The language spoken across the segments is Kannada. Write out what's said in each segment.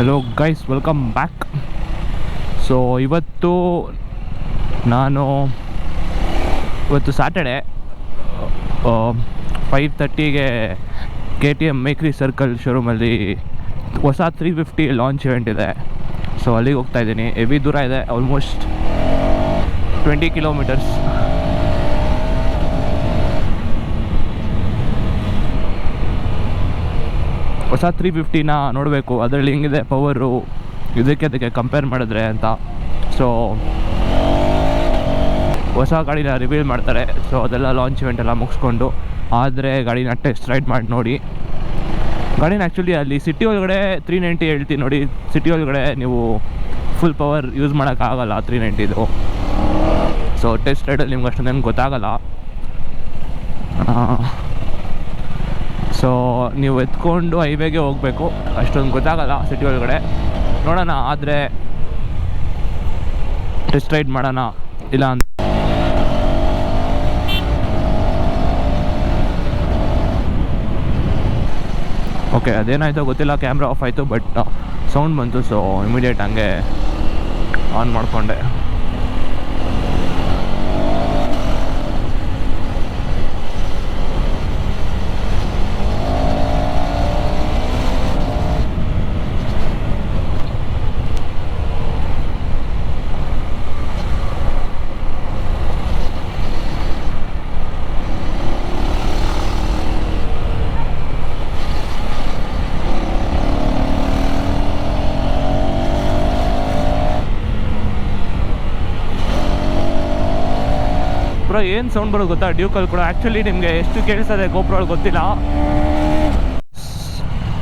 Hello guys, welcome back. So ಇವತ್ತು ಸ್ಯಾಟರ್ಡೆ 5:30ಗೆ KTM ಮೇಕ್ರಿ ಸರ್ಕಲ್ ಶೋರೂಮಲ್ಲಿ ಹೊಸ 350 ಲಾಂಚ್ ಇವೆಂಟ್ ಇದೆ. ಸೊ ಅಲ್ಲಿಗೆ ಹೋಗ್ತಾ ಇದ್ದೀನಿ. ಹೆವಿ ದೂರ ಇದೆ, ಆಲ್ಮೋಸ್ಟ್ 20 ಕಿಲೋಮೀಟರ್ಸ್. ಹೊಸ 350ನ ನೋಡಬೇಕು, ಅದರಲ್ಲಿ ಹೆಂಗಿದೆ ಪವರು ಅದಕ್ಕೆ ಕಂಪೇರ್ ಮಾಡಿದ್ರೆ ಅಂತ. ಸೊ ಹೊಸ ಗಾಡಿನ ರಿವೀಲ್ ಮಾಡ್ತಾರೆ. ಸೊ ಅದೆಲ್ಲ ಲಾಂಚ್ ಇವೆಂಟ್ ಎಲ್ಲ ಮುಗಿಸ್ಕೊಂಡು ಆದರೆ ಗಾಡಿನ ಟೆಸ್ಟ್ ರೈಡ್ ಮಾಡಿ ನೋಡಿ. ಗಾಡಿನ ಆ್ಯಕ್ಚುಲಿ ಅಲ್ಲಿ ಸಿಟಿ ಒಳಗಡೆ 390 ಹೇಳ್ತೀನಿ ನೋಡಿ. ಸಿಟಿ ಒಳಗಡೆ ನೀವು ಫುಲ್ ಪವರ್ ಯೂಸ್ ಮಾಡೋಕ್ಕಾಗಲ್ಲ 390ಇದು. ಸೊ ಟೆಸ್ಟ್ ರೈಡಲ್ಲಿ ನಿಮ್ಗೆ ಅಷ್ಟೊಂದೇನು ಗೊತ್ತಾಗಲ್ಲ. ಸೊ ನೀವು ಎತ್ಕೊಂಡು ಹೈವೇಗೆ ಹೋಗಬೇಕು, ಅಷ್ಟೊಂದು ಗೊತ್ತಾಗಲ್ಲ ಸಿಟಿ ಒಳಗಡೆ. ನೋಡೋಣ, ಆದರೆ ಟೆಸ್ಟ್ ರೈಡ್ ಮಾಡೋಣ ಇಲ್ಲ ಅಂತ. ಓಕೆ, ಅದೇನಾಯಿತು ಗೊತ್ತಿಲ್ಲ, ಕ್ಯಾಮ್ರಾ ಆಫ್ ಆಯಿತು, ಬಟ್ ಸೌಂಡ್ ಬಂತು. ಸೊ ಇಮಿಡಿಯೇಟ್ ಹಂಗೆ ಆನ್ ಮಾಡಿಕೊಂಡೆ. ಬ್ರೋ, ಏನು ಸೌಂಡ್ ಬರೋದು ಗೊತ್ತಾ ಡ್ಯೂಕಲ್ಲಿ ಕೂಡ. ಆ್ಯಕ್ಚುಲಿ ನಿಮಗೆ ಎಷ್ಟು ಕೇಳಿಸ್ತದೆ ಗೋಪ್ರೋಲ್ಲಿ ಗೊತ್ತಿಲ್ಲ.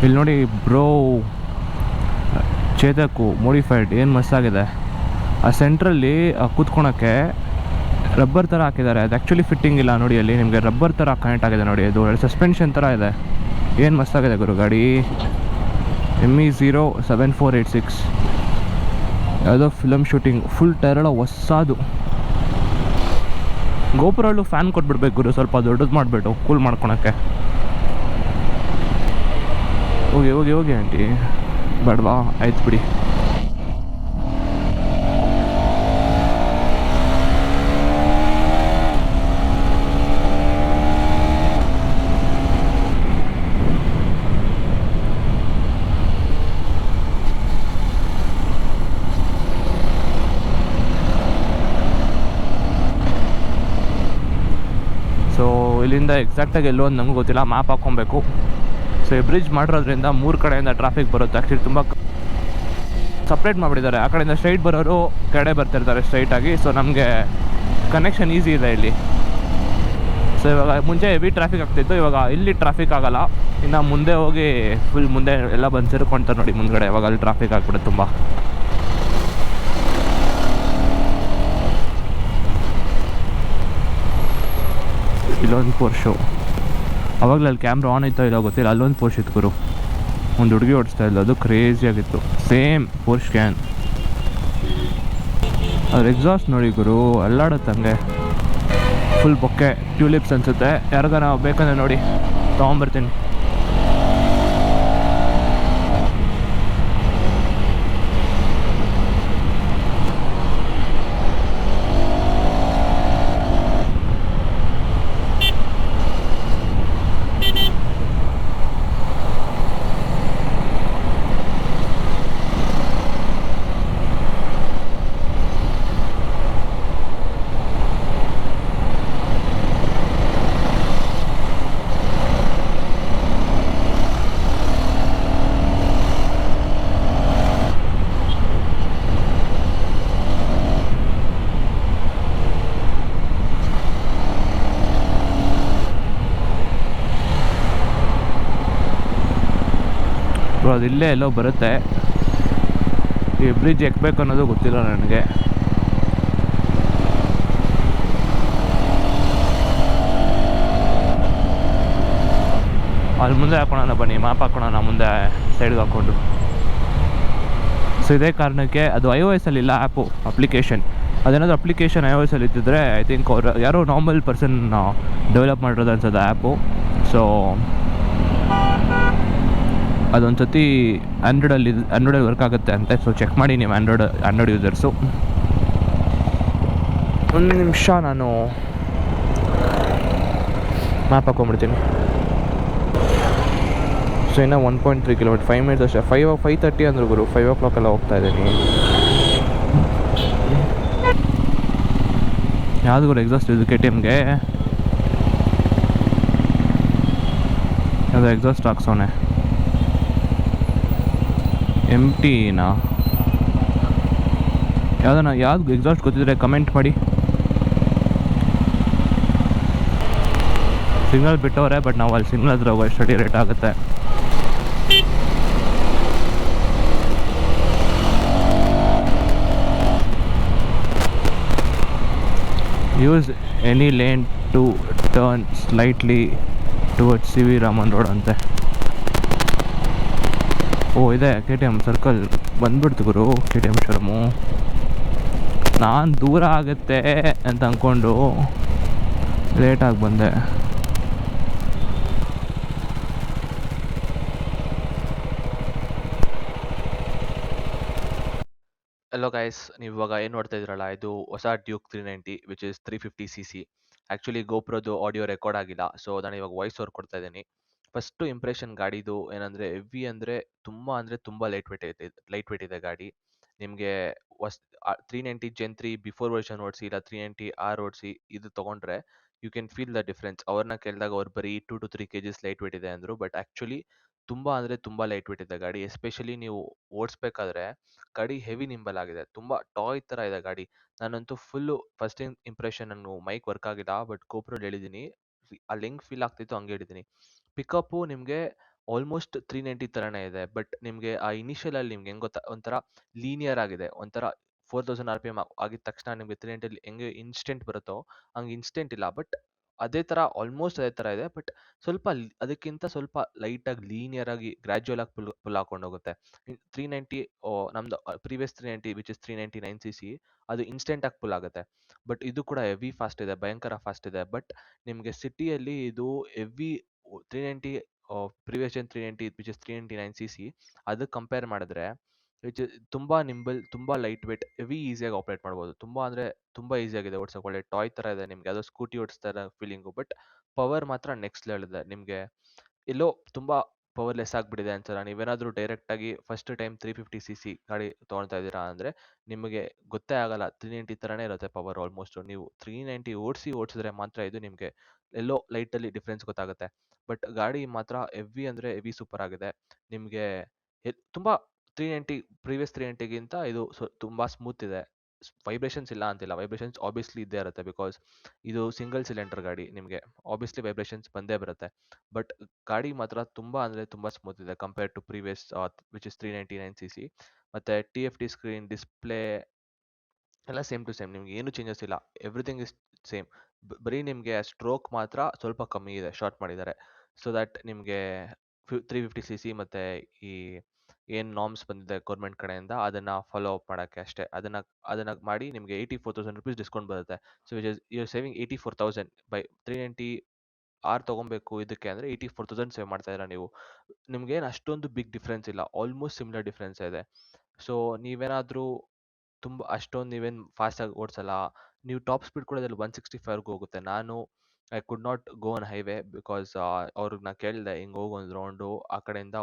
ಇಲ್ಲಿ ನೋಡಿ ಬ್ರೋ, ಚೇತಕ್ಕು ಮೋಡಿಫೈಡ್ ಏನು ಮಸ್ತಾಗಿದೆ. ಆ ಸೆಂಟ್ರಲ್ಲಿ ಕೂತ್ಕೊಳಕ್ಕೆ ರಬ್ಬರ್ ಥರ ಹಾಕಿದ್ದಾರೆ. ಅದು ಆ್ಯಕ್ಚುಲಿ ಫಿಟ್ಟಿಂಗ್ ಇಲ್ಲ ನೋಡಿ. ಅಲ್ಲಿ ನಿಮಗೆ ರಬ್ಬರ್ ಥರ ಕನೆಕ್ಟ್ ಆಗಿದೆ ನೋಡಿ. ಅದು ಸಸ್ಪೆನ್ಷನ್ ಥರ ಇದೆ. ಏನು ಮಸ್ತಾಗಿದೆ ಗುರು ಗಾಡಿ. ME 07486 ಯಾವುದೋ ಫಿಲಮ್ ಶೂಟಿಂಗ್, ಫುಲ್ ಟೈರೆಲ್ಲ ಹೊಸದು. ಗೋಪುರಲ್ಲೂ ಫ್ಯಾನ್ ಕೊಟ್ಬಿಡ್ಬೇಕು ಗುರು, ಸ್ವಲ್ಪ ದೊಡ್ಡದು ಮಾಡಿಬಿಟ್ಟು ಕೂಲ್ ಮಾಡ್ಕೊಳಕ್ಕೆ. ಹೋಗಿ ಹೋಗಿ ಹೋಗಿ ಆಂಟಿ, ಬೇಡವಾ? ಆಯ್ತು ಬಿಡಿ. ಸೊ ಇಲ್ಲಿಂದ ಎಕ್ಸಾಕ್ಟಾಗಿ ಎಲ್ಲೋ ಅಂತ ನಮಗೂ ಗೊತ್ತಿಲ್ಲ, ಮ್ಯಾಪ್ ಹಾಕ್ಕೊಬೇಕು. ಸೊ ಈ ಬ್ರಿಡ್ಜ್ ಮಾಡಿರೋದ್ರಿಂದ 3 ಕಡೆಯಿಂದ ಟ್ರಾಫಿಕ್ ಬರುತ್ತೆ. ಆ್ಯಕ್ಚುಲಿ ತುಂಬ ಸಪ್ರೇಟ್ ಮಾಡಿಬಿಟ್ಟಿದ್ದಾರೆ. ಆ ಕಡೆಯಿಂದ ಸ್ಟ್ರೈಟ್ ಬರೋರು ಕಡೆ ಬರ್ತಿರ್ತಾರೆ ಸ್ಟ್ರೈಟಾಗಿ. ಸೊ ನಮಗೆ ಕನೆಕ್ಷನ್ ಈಸಿ ಇದೆ ಇಲ್ಲಿ. ಸೊ ಇವಾಗ ಮುಂಚೆ ಹೆವಿ ಟ್ರಾಫಿಕ್ ಆಗ್ತಿತ್ತು, ಇವಾಗ ಇಲ್ಲಿ ಟ್ರಾಫಿಕ್ ಆಗೋಲ್ಲ. ಇನ್ನು ಮುಂದೆ ಹೋಗಿ ಫುಲ್ ಮುಂದೆ ಎಲ್ಲ ಬಂದು ಸೇರ್ಕೊಳ್ತಾರೆ ನೋಡಿ ಮುಂದ್ಗಡೆ. ಇವಾಗ ಅಲ್ಲಿ ಟ್ರಾಫಿಕ್ ಆಗ್ಬಿಡುತ್ತೆ ತುಂಬ. ಇಲ್ಲೊಂದು ಪೋರ್ಷು, ಅವಾಗಲೇ ಅಲ್ಲಿ ಕ್ಯಾಮ್ರಾ ಆನ್ ಆಯ್ತೋ ಇಲ್ಲ ಗೊತ್ತಿಲ್ಲ. ಅಲ್ಲೊಂದು ಪೋರ್ಷ್ ಇತ್ತು ಗುರು, ಒಂದು ಹುಡುಗಿ ಓಡಿಸ್ತಾ ಇಲ್ಲ, ಅದು ಕ್ರೇಜಿಯಾಗಿತ್ತು. Same Porsche can. ಅದ್ರ ಎಕ್ಸಾಸ್ಟ್ ನೋಡಿ ಗುರು, ಅಲ್ಲಾಡುತ್ತಂಗೆ. ಫುಲ್ ಬೊಕ್ಕೆ ಟ್ಯೂಲಿಪ್ಸ್ ಅನಿಸುತ್ತೆ. ಯಾರಿಗಾರ ಬೇಕಂದ್ರೆ ನೋಡಿ ತೊಗೊಂಬರ್ತೀನಿ. ಅದು ಇಲ್ಲೇ ಎಲ್ಲೋ ಬರುತ್ತೆ. ಈ ಬ್ರಿಡ್ಜ್ ಎಕ್ಕಬೇಕು ಅನ್ನೋದು ಗೊತ್ತಿಲ್ಲ ನನಗೆ. ಅಲ್ಲಿ ಮುಂದೆ ಹಾಕೋಣ ಬನ್ನಿ, ಮ್ಯಾಪ್ ಹಾಕೋಣ ಮುಂದೆ ಸೈಡ್ಗೆ ಹಾಕ್ಕೊಂಡು. ಸೊ ಇದೇ ಕಾರಣಕ್ಕೆ ಅದು iOS ಅಲ್ಲಿಲ್ಲ ಆ್ಯಪು, ಅಪ್ಲಿಕೇಶನ್. ಅದೇನಾದರೂ ಅಪ್ಲಿಕೇಶನ್ iOS ಅಲ್ಲಿ ಇದ್ದಿದ್ರೆ ಐ ಥಿಂಕ್ ಅವ್ರು ಯಾರೋ ನಾರ್ಮಲ್ ಪರ್ಸನ್ ಡೆವಲಪ್ ಮಾಡಿರೋದು ಅನ್ಸೋದು ಆ್ಯಪು. ಸೊ ಅದೊಂದು ಸತಿ ಆ್ಯಂಡ್ರಾಯ್ಡಲ್ಲಿ ವರ್ಕ್ ಆಗುತ್ತೆ ಅಂತೆ. ಸೊ ಚೆಕ್ ಮಾಡಿ ನೀವು ಆ್ಯಂಡ್ರಾಯ್ಡ್ ಯೂಸರ್ಸು. ಒಂದು ನಿಮಿಷ, ನಾನು ಮ್ಯಾಪ್ ಹಾಕೊಂಡ್ಬಿಡ್ತೀನಿ. ಸೊ ಇನ್ನೂ 1.3 ಕಿಲೋಮೀಟರ್, 5 ಮಿನಿಟ್ಸ್ ಅಷ್ಟೇ. 5:30 ಅಂದರು ಗುರು. 5 o'clock ಹೋಗ್ತಾ ಇದ್ದೀನಿ. ಯಾವುದು ಗುರು ಎಕ್ಸಾಸ್ಟ್ ಇದು KTMಗೆ? ಅದು ಎಕ್ಸಾಸ್ಟ್ ಹಾಕ್ಸೋನೆ MTನಾ? ಯಾವ್ದು ಎಕ್ಸಾಸ್ಟ್ ಗೊತ್ತಿದ್ರೆ ಕಮೆಂಟ್ ಮಾಡಿ. ಸಿಗ್ನಲ್ ಬಿಟ್ಟವ್ರೆ, ಬಟ್ ನಾವು ಅಲ್ಲಿ ಸಿಗ್ನಲ್ ಹತ್ರ ಹೋಗೋ ಸ್ಟಡಿ ರೇಟ್ ಆಗುತ್ತೆ. Use any lane to turn slightly towards CV Raman road ಅಂತೆ. ಓ ಇದೆ KTM ಸರ್ಕಲ್ ಬಂದ್ಬಿಡ್ತು ಗುರು. KTM showroom. ನಾನು ದೂರ ಆಗುತ್ತೆ ಅಂತ ಅಂದ್ಕೊಂಡು ಲೇಟಾಗಿ ಬಂದೆ. ಹಲೋ ಗೈಸ್, ನೀವು ಇವಾಗ ಏನು ನೋಡ್ತಾ ಇದ್ದೀರಲ್ಲ, ಇದು ಹೊಸ Duke 390 which is 350cc. Actually ಗೋಪ್ರೋದು ಆಡಿಯೋ ರೆಕಾರ್ಡ್ ಆಗಿಲ್ಲ, ಸೊ ನಾನು ಇವಾಗ ವಾಯ್ಸ್ ಓವರ್ ಕೊಡ್ತಾ ಇದ್ದೀನಿ. ಫಸ್ಟು ಇಂಪ್ರೆಷನ್ ಗಾಡಿದು ಏನಂದರೆ, ಹೆವಿ ಅಂದರೆ ತುಂಬ ಲೈಟ್ ವೇಟ್ ಇದೆ ಗಾಡಿ. ನಿಮಗೆ 390 Gen 3 ಬಿಫೋರ್ ವರ್ಷನ್ ಓಡಿಸಿ, ಇಲ್ಲ 390R ಓಡಿಸಿ, ಇದು ತೊಗೊಂಡ್ರೆ you can feel the difference. ಅವ್ರನ್ನ ಕೇಳಿದಾಗ ಅವ್ರು ಬರೀ 2 to 3 kgs ಲೈಟ್ ವೇಟ್ ಇದೆ ಅಂದರು. ಬಟ್ ಆ್ಯಕ್ಚುಲಿ ತುಂಬ ಲೈಟ್ ವೇಟ್ ಇದೆ ಗಾಡಿ. ಎಸ್ಪೆಷಲಿ ನೀವು ಓಡಿಸ್ಬೇಕಾದ್ರೆ ಗಾಡಿ ಹೆವಿ ನಿಂಬಲ್ ಆಗಿದೆ. ತುಂಬ ಟಾಯ್ ಥರ ಇದೆ ಗಾಡಿ. ನಾನಂತೂ ಫುಲ್ಲು ಫಸ್ಟ್ ಇಂಪ್ರೆಷನ್, ನಾನು ಮೈಕ್ ವರ್ಕ್ ಆಗಿಲ್ಲ, ಬಟ್ ಗೋಪ್ರೋಲಿ ಹೇಳಿದ್ದೀನಿ. ಅಲ್ಲಿ ಹೆಂಗೆ ಫೀಲ್ ಆಗ್ತಿತ್ತು ಹಂಗೆ ಹೇಳಿದ್ದೀನಿ. ಪಿಕಪ್ಪು ನಿಮಗೆ ಆಲ್ಮೋಸ್ಟ್ 390 ಥರನೇ ಇದೆ. ಬಟ್ ನಿಮಗೆ ಆ ಇನಿಷಿಯಲಲ್ಲಿ ನಿಮ್ಗೆ ಹೆಂಗೆ ಗೊತ್ತಾ, ಒಂಥರ ಲೀನಿಯರ್ ಆಗಿದೆ. ಒಂಥರ 4000 RPM ಆಗಿದ ತಕ್ಷಣ ನಿಮಗೆ 390 ಹೆಂಗೆ ಇನ್ಸ್ಟೆಂಟ್ ಬರುತ್ತೋ ಹಂಗೆ ಇನ್ಸ್ಟೆಂಟ್ ಇಲ್ಲ. ಬಟ್ ಆಲ್ಮೋಸ್ಟ್ ಅದೇ ಥರ ಇದೆ. ಬಟ್ ಅದಕ್ಕಿಂತ ಸ್ವಲ್ಪ ಲೈಟಾಗಿ ಲೀನಿಯರ್ ಆಗಿ ಗ್ರ್ಯಾಜುಯಲ್ ಆಗಿ ಪುಲ್ ಹಾಕೊಂಡು ಹೋಗುತ್ತೆ. 390 ನಮ್ದು ಪ್ರೀವಿಯಸ್ 390 ವಿಚ್ ಇಸ್ 399cc, ಅದು ಇನ್ಸ್ಟೆಂಟ್ ಆಗಿ ಪುಲ್ ಆಗುತ್ತೆ. ಬಟ್ ಇದು ಕೂಡ ಹೆವಿ ಫಾಸ್ಟ್ ಇದೆ, ಭಯಂಕರ ಫಾಸ್ಟ್ ಇದೆ. ಬಟ್ ನಿಮಗೆ ಸಿಟಿಯಲ್ಲಿ ಇದು heavy 390 previous Jan 390 which is 399cc, ಅದಕ್ಕೆ ಕಂಪೇರ್ ಮಾಡಿದ್ರೆ ವಿಚ್ ತುಂಬ ನಿಂಬಲ್, ತುಂಬ ಲೈಟ್ ವೇಟ್, ಹೆವಿ ಈಸಿಯಾಗಿ ಆಪ್ರೇಟ್ ಮಾಡ್ಬೋದು. ತುಂಬ ಈಸಿಯಾಗಿದೆ ಓಡ್ಸೋಕೆ. ಒಳ್ಳೆ ಟಾಯ್ ಥರ ಇದೆ, ನಿಮಗೆ ಅದು ಸ್ಕೂಟಿ ಓಡಿಸ್ತಾ ಫೀಲಿಂಗು. ಬಟ್ ಪವರ್ ಮಾತ್ರ ನೆಕ್ಸ್ಟ್ ಲೆವೆಲ್ ಇದೆ. ನಿಮಗೆ ಎಲ್ಲೋ ತುಂಬ ಪವರ್ಲೆಸ್ ಆಗಿಬಿಟ್ಟಿದೆ ಅನ್ಸಲ್ಲ. ನೀವೇನಾದರೂ ಡೈರೆಕ್ಟಾಗಿ ಫಸ್ಟ್ ಟೈಮ್ 350cc ಗಾಡಿ ತೊಗೊಳ್ತಾ ಇದ್ದೀರಾ ಅಂದರೆ ನಿಮಗೆ ಗೊತ್ತೇ ಆಗಲ್ಲ. 390 ಥರನೇ ಇರುತ್ತೆ ಪವರ್ ಆಲ್ಮೋಸ್ಟು. ನೀವು 390 ಓಡಿಸಿದ್ರೆ ಮಾತ್ರ ಇದು ನಿಮಗೆ ಎಲ್ಲೋ ಲೈಟಲ್ಲಿ ಡಿಫ್ರೆನ್ಸ್ ಗೊತ್ತಾಗುತ್ತೆ. ಬಟ್ ಗಾಡಿ ಮಾತ್ರ ಹೆವಿ ಅಂದರೆ ಹೆವಿ ಸೂಪರ್ ಆಗಿದೆ. ನಿಮಗೆ ತುಂಬ 390 ಪ್ರೀವಿಯಸ್ 390ಗಿಂತ ಇದು ತುಂಬ ಸ್ಮೂತ್ ಇದೆ. ವೈಬ್ರೇಷನ್ಸ್ ಇಲ್ಲ ಅಂತಿಲ್ಲ, ವೈಬ್ರೇಷನ್ಸ್ ಆಬ್ವಿಯಸ್ಲಿ ಇದ್ದೇ ಇರುತ್ತೆ. ಬಿಕಾಸ್ ಇದು ಸಿಂಗಲ್ ಸಿಲಿಂಡರ್ ಗಾಡಿ, ನಿಮಗೆ ಆಬ್ವಿಯಸ್ಲಿ ವೈಬ್ರೇಷನ್ಸ್ ಬಂದೇ ಬರುತ್ತೆ. ಬಟ್ ಗಾಡಿ ಮಾತ್ರ ತುಂಬ ಸ್ಮೂತ್ ಇದೆ compare to previous which is 399cc. ಮತ್ತು TFT ಸ್ಕ್ರೀನ್, ಡಿಸ್ಪ್ಲೇ ಎಲ್ಲ ಸೇಮ್ ಟು ಸೇಮ್. ನಿಮ್ಗೆ ಏನು ಚೇಂಜಸ್ ಇಲ್ಲ, ಎವ್ರಿಥಿಂಗ್ ಇಸ್ ಸೇಮ್. ಬರೀ ನಿಮಗೆ ಸ್ಟ್ರೋಕ್ ಮಾತ್ರ ಸ್ವಲ್ಪ ಕಮ್ಮಿ ಇದೆ, ಶಾರ್ಟ್ ಮಾಡಿದ್ದಾರೆ. ಸೊ ದ್ಯಾಟ್ ನಿಮಗೆ 350cc ಮತ್ತು ಈ ಏನು ನಾರ್ಮ್ಸ್ ಬಂದಿದೆ ಗೌರ್ಮೆಂಟ್ ಕಡೆಯಿಂದ ಅದನ್ನು ಫಾಲೋ ಅಪ್ ಮಾಡೋಕ್ಕೆ ಅಷ್ಟೇ. ಅದನ್ನು ಮಾಡಿ ನಿಮಗೆ 84,000 rupees ಡಿಸ್ಕೌಂಟ್ ಬರುತ್ತೆ. So which is you are saving 84,000 by 390R ತೊಗೊಬೇಕು ಇದಕ್ಕೆ ಅಂದರೆ 84,000 ಸೇವ್ ಮಾಡ್ತಾ ಇದ್ದೀರಾ ನೀವು. ನಿಮಗೇನು ಅಷ್ಟೊಂದು ಬಿಗ್ ಡಿಫ್ರೆನ್ಸ್ ಇಲ್ಲ, ಆಲ್ಮೋಸ್ಟ್ ಸಿಮಿಲರ್ ಡಿಫ್ರೆನ್ಸ್ ಇದೆ. ಸೊ ನೀವೇನಾದರೂ ನೀವೇನು ಫಾಸ್ಟಾಗಿ ಓಡಿಸಲ್ಲ, ನೀವು ಟಾಪ್ ಸ್ಪೀಡ್ ಕೂಡ ಇದರಲ್ಲಿ 165 ಹೋಗುತ್ತೆ. ನಾನು I could not go on highway because ಅವ್ರಿಗೆ ನಾನು ಕೇಳಿದೆ, ಹಿಂಗೆ ಹೋಗಿ ಒಂದು ರೌಂಡು ಆ ಕಡೆಯಿಂದ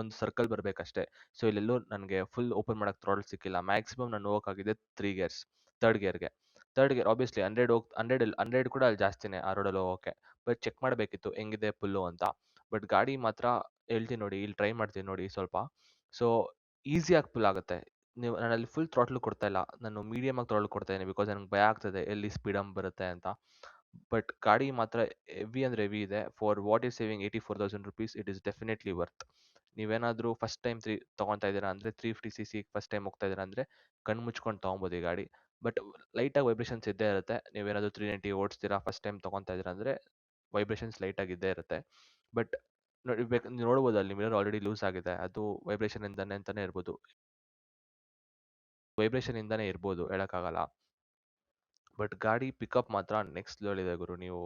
ಒಂದು ಸರ್ಕಲ್ ಬರಬೇಕಷ್ಟೇ. ಸೊ ಇಲ್ಲೆಲ್ಲೂ ನನಗೆ ಫುಲ್ ಓಪನ್ ಮಾಡೋಕ್ಕೆ ಥ್ರಾಟಲ್ ಸಿಕ್ಕಿಲ್ಲ. ಮ್ಯಾಕ್ಸಿಮಮ್ ನಾನು ಹೋಗೋಕ್ಕಾಗಿದೆ 3 ಗೇರ್ಸ್, ಥರ್ಡ್ ಗೇರ್ ಆಬ್ವಿಯಸ್ಲಿ 100 ಕೂಡ ಅಲ್ಲಿ ಜಾಸ್ತಿನೇ ಆ ರೋಡಲ್ಲಿ ಹೋಗೋಕ್ಕೆ. ಬಟ್ ಚೆಕ್ ಮಾಡಬೇಕಿತ್ತು ಹೆಂಗಿದೆ ಪುಲ್ಲು ಅಂತ. ಬಟ್ ಗಾಡಿ ಮಾತ್ರ ಹೇಳ್ತೀನಿ ನೋಡಿ, ಇಲ್ಲಿ ಟ್ರೈ ಮಾಡ್ತೀನಿ ನೋಡಿ ಸ್ವಲ್ಪ. ಸೊ ಈಸಿಯಾಗಿ ಪುಲ್ ಆಗುತ್ತೆ. ನಾನಲ್ಲಿ ಫುಲ್ ಥ್ರಾಟ್ಲ್ ಕೊಡ್ತಾ ಇಲ್ಲ, ನಾನು ಮೀಡಿಯಮಾಗಿ ಥ್ರಾಟ್ಲ್ ಕೊಡ್ತಾ ಇದ್ದೀನಿ. ಬಿಕಾಸ್ ನನಗೆ ಭಯ ಆಗ್ತದೆ ಎಲ್ಲಿ ಸ್ಪೀಡಮ್ ಬರುತ್ತೆ ಅಂತ. ಬಟ್ ಗಾಡಿ ಮಾತ್ರ ಹೆವಿ ಅಂದರೆ ಹೆವಿ ಇದೆ. For what is saving 84,000 rupees, it is definitely worth. ನೀವೇನಾದರೂ ಫಸ್ಟ್ ಟೈಮ್ ತೊಗೊತಾ ಇದ್ದೀರಾ ಅಂದರೆ 350cc ಫಸ್ಟ್ ಟೈಮ್ ಹೋಗ್ತಾ ಇದ್ದೀರಾ ಅಂದರೆ ಕಣ್ಣು ಮುಚ್ಕೊಂಡು ತೊಗೊಬೋದು ಈ ಗಾಡಿ. ಬಟ್ ಲೈಟಾಗಿ ವೈಬ್ರೇಷನ್ಸ್ ಇದ್ದೇ ಇರುತ್ತೆ. ನೀವೇನಾದರೂ 390 ಓಡಿಸ್ತೀರಾ ಫಸ್ಟ್ ಟೈಮ್ ತೊಗೊತಾ ಇದ್ದೀರಾ ಅಂದರೆ ವೈಬ್ರೇಷನ್ಸ್ ಲೈಟಾಗಿ ಇದ್ದೇ ಇರುತ್ತೆ. ಬಟ್ ನೀವು ನೋಡ್ಬೋದು ಅಲ್ಲಿ ಮಿರರ್ ಆಲ್ರೆಡಿ ಲೂಸ್ ಆಗಿದೆ, ಅದು ವೈಬ್ರೇಷನಿಂದನೇ ಇರ್ಬೋದು. ವೈಬ್ರೇಷನಿಂದನೇ ಇರ್ಬೋದು, ಹೇಳೋಕ್ಕಾಗಲ್ಲ. ಬಟ್ ಗಾಡಿ ಪಿಕಪ್ ಮಾತ್ರ ನೆಕ್ಸ್ಟ್ ಲೆವೆಲ್ ಇದೆ ಗುರು. ನೀವು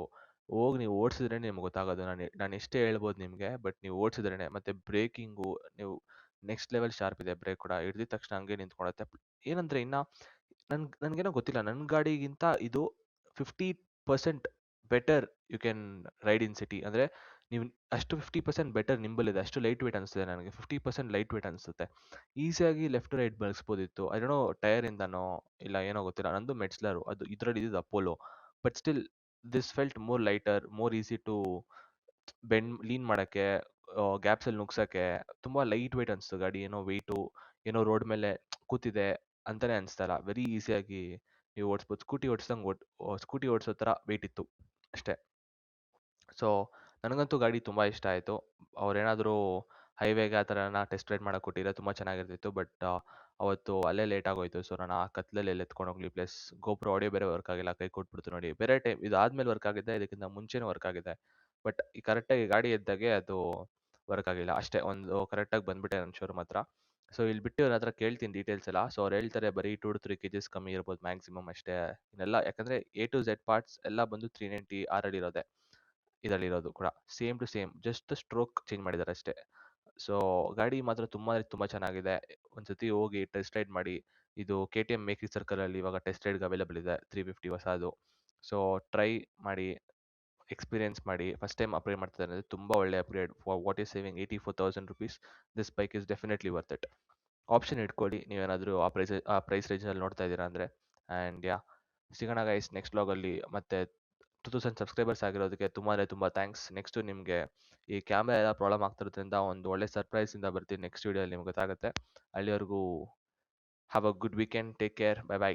ಹೋಗಿ ನೀವು ಓಡಿಸಿದ್ರೆ ನಿಮ್ಗೆ ಗೊತ್ತಾಗೋದು. ನಾನು ಎಷ್ಟೇ ಹೇಳ್ಬೋದು ನಿಮಗೆ, ಬಟ್ ನೀವು ಓಡಿಸಿದ್ರೇನೆ. ಮತ್ತು ಬ್ರೇಕಿಂಗು ನೀವು ನೆಕ್ಸ್ಟ್ ಲೆವೆಲ್ ಶಾರ್ಪ್ ಇದೆ. ಬ್ರೇಕ್ ಕೂಡ ಹಿಡ್ದಿದ ತಕ್ಷಣ ಹಂಗೆ ನಿಂತ್ಕೊಳ್ಳುತ್ತೆ. ಏನಂದರೆ ಇನ್ನು ನನಗೇನೋ ಗೊತ್ತಿಲ್ಲ, ನನ್ನ ಗಾಡಿಗಿಂತ ಇದು 50% better you can ride in city. ಅಂದರೆ ನೀವು ಅಷ್ಟು 50% ಬೆಟರ್ ನಿಂಬಲ್ ಇದೆ. ಅಷ್ಟು ಲೈಟ್ ವೇಟ್ ಅನಿಸ್ತಿದೆ ನನಗೆ. 50% ಲೈಟ್ ವೇಟ್ ಅನಿಸುತ್ತೆ. ಈಸಿಯಾಗಿ ಲೆಫ್ಟ್ ರೈಟ್ ಬಳಸ್ಬೋದಿತ್ತು. ಐ ಡೋಂಟ್ ನೋ, ಟೈರಿಂದನೋ ಇಲ್ಲ ಏನೋ ಗೊತ್ತಿಲ್ಲ. ನಂದು ಮೆಟ್ಸ್ಲರು, ಅದು ಇದರಲ್ಲಿ ಇದ್ದಿದ್ದು Apollo. But still this felt more lighter, more easy to lean ಮಾಡೋಕ್ಕೆ, ಗ್ಯಾಪ್ಸಲ್ಲಿ ನುಗ್ಸೋಕ್ಕೆ. ತುಂಬ ಲೈಟ್ ವೇಟ್ ಅನಿಸ್ತು ಗಾಡಿ. ಏನೋ ವೆಯ್ಟು, ಏನೋ ರೋಡ್ ಮೇಲೆ ಕೂತಿದೆ ಅಂತಲೇ ಅನಿಸ್ತಾ ಇಲ್ಲ. ವೆರಿ ಈಸಿಯಾಗಿ ನೀವು ಓಡಿಸ್ಬೋದು. ಸ್ಕೂಟಿ ಓಡಿಸೋ ಥರ ವೆಯ್ಟ್ ಇತ್ತು ಅಷ್ಟೇ. ಸೊ ನನಗಂತೂ ಗಾಡಿ ತುಂಬ ಇಷ್ಟ ಆಯಿತು. ಅವ್ರೇನಾದರೂ ಹೈವೇಗೆ ಆ ಥರ ಟೆಸ್ಟ್ ರೈಡ್ ಮಾಡೋಕೆ ಕೊಟ್ಟಿದ್ರೆ ತುಂಬ ಚೆನ್ನಾಗಿರ್ತಿತ್ತು. ಬಟ್ ಅವತ್ತು ಅಲ್ಲೇ ಲೇಟ್ ಆಗೋಯ್ತು. ಸೊ ನಾನು ಆ ಕತ್ಲಲ್ಲಿ ಎಲ್ಲಿ ಎತ್ಕೊಂಡು ಹೋಗಲಿ, ಪ್ಲಸ್ ಗೋಪ್ರೋ ಆಡಿಯೋ ಬೇರೆ ವರ್ಕ್ ಆಗಿಲ್ಲ, ಕೈ ಕೊಟ್ಬಿಡ್ತು ನೋಡಿ. ಬೇರೆ ಟೈಮ್ ಇದಾದ್ಮೇಲೆ ವರ್ಕ್ ಆಗಿದೆ, ಇದಕ್ಕಿಂತ ಮುಂಚೆನೂ ವರ್ಕ್ ಆಗಿದೆ. ಬಟ್ ಈ ಕರೆಕ್ಟಾಗಿ ಗಾಡಿ ಎದ್ದಾಗೆ ಅದು ವರ್ಕ್ ಆಗಿಲ್ಲ ಅಷ್ಟೇ. ಒಂದು ಕರೆಕ್ಟಾಗಿ ಬಂದುಬಿಟ್ಟೆ ನನ್ನ ಶೋರೂಮ್ ಹತ್ರ. ಸೊ ಇಲ್ಲಿ ಬಿಟ್ಟು ಅವ್ರ ಹತ್ರ ಕೇಳ್ತೀನಿ ಡೀಟೇಲ್ಸ್ ಎಲ್ಲ. ಸೊ ಅವ್ರು ಹೇಳ್ತಾರೆ ಬರೀ 2 to 3 kgs ಕಮ್ಮಿ ಇರ್ಬೋದು ಮ್ಯಾಕ್ಸಿಮಮ್ ಅಷ್ಟೇ. ಇನ್ನೆಲ್ಲ ಯಾಕಂದರೆ A to Z ಪಾರ್ಟ್ಸ್ ಎಲ್ಲ ಬಂದು 390 ಆರಲ್ಲಿರೋದೆ ಇದರಲ್ಲಿರೋದು ಕೂಡ. Same to same, just stroke change ಮಾಡಿದ್ದಾರೆ ಅಷ್ಟೇ. ಸೊ ಗಾಡಿ ಮಾತ್ರ ತುಂಬ ಚೆನ್ನಾಗಿದೆ. ಒಂದ್ಸತಿ ಹೋಗಿ ಟೆಸ್ಟ್ ರೈಡ್ ಮಾಡಿ. ಇದು KTM ಮೇಕ್ರಿ ಸರ್ಕಲಲ್ಲಿ ಇವಾಗ ಟೆಸ್ಟ್ ರೈಡ್ಗೆ ಅವೈಲೇಬಲ್ ಇದೆ 350 ಹೊಸದು. ಸೊ ಟ್ರೈ ಮಾಡಿ, ಎಕ್ಸ್ಪೀರಿಯನ್ಸ್ ಮಾಡಿ. ಫಸ್ಟ್ ಟೈಮ್ ಅಪ್ಗ್ರೇಡ್ ಮಾಡ್ತಿದ್ದಾರೆ ಅಂದರೆ ತುಂಬ ಒಳ್ಳೆ upgrade. For what is saving 84,000 rupees, this bike is definitely worth it. Option ಇಟ್ಕೊಳ್ಳಿ ನೀವೇನಾದರೂ ಆ ಪ್ರೈಸ್ ರೇಂಜಲ್ಲಿ ನೋಡ್ತಾ ಇದ್ದೀರಾ ಅಂದರೆ. ಆ್ಯಂಡ್ ಯಾ, ಸಿಗೋಣ ಗೈಸ್ ನೆಕ್ಸ್ಟ್ ವ್ಲಾಗಲ್ಲಿ. ಮತ್ತು 2000 ಸಬ್ಸ್ಕ್ರೈಬರ್ಸ್ ಆಗಿರೋದಕ್ಕೆ ತುಂಬ ಥ್ಯಾಂಕ್ಸ್. ನೆಕ್ಸ್ಟು ನಿಮಗೆ ಈ ಕ್ಯಾಮ್ರಾ ಎಲ್ಲ ಪ್ರಾಬ್ಲಮ್ ಆಗ್ತಿರೋದ್ರಿಂದ ಒಂದು ಒಳ್ಳೆ ಸರ್ಪ್ರೈಸಿಂದ ಬರ್ತೀನಿ ನೆಕ್ಸ್ಟ್ ವೀಡಿಯೋಲಿ, ನಿಮ್ಗೆ ಗೊತ್ತಾಗುತ್ತೆ. ಅಲ್ಲಿವರೆಗೂ have a good weekend, take care, bye bye.